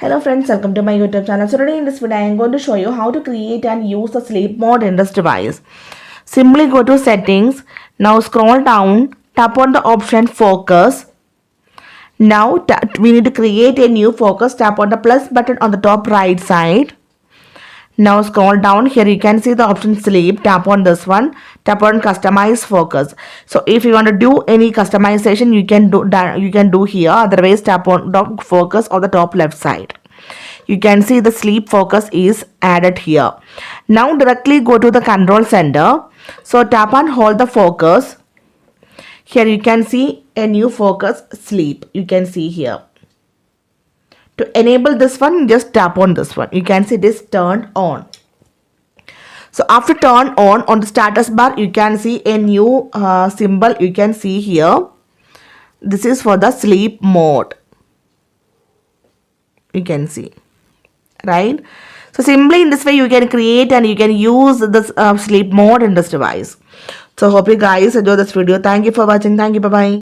Hello friends, welcome to my YouTube channel. So today in this video I am going to show you how to create and use the sleep mode in this device. Simply go to settings. Now scroll down, tap on the option focus. Now we need to create a new focus. Tap on the plus button on the top right side. Now scroll down, here you can see the option sleep. Tap on this one. Tap on customize focus. So if you want to do any customization, you can do here. Otherwise tap on the focus on the top left side. You can see the sleep focus is added here. Now directly go to the control center. So tap and hold the focus. Here you can see a new focus sleep. You can see here. To enable this one, just tap on this one. You can see this turned on. So after turn on the status bar, you can see a new symbol. You can see here. This is for the sleep mode. You can see, right? So simply in this way, you can create and you can use this sleep mode in this device. So hope you guys enjoy this video. Thank you for watching. Thank you. Bye-bye.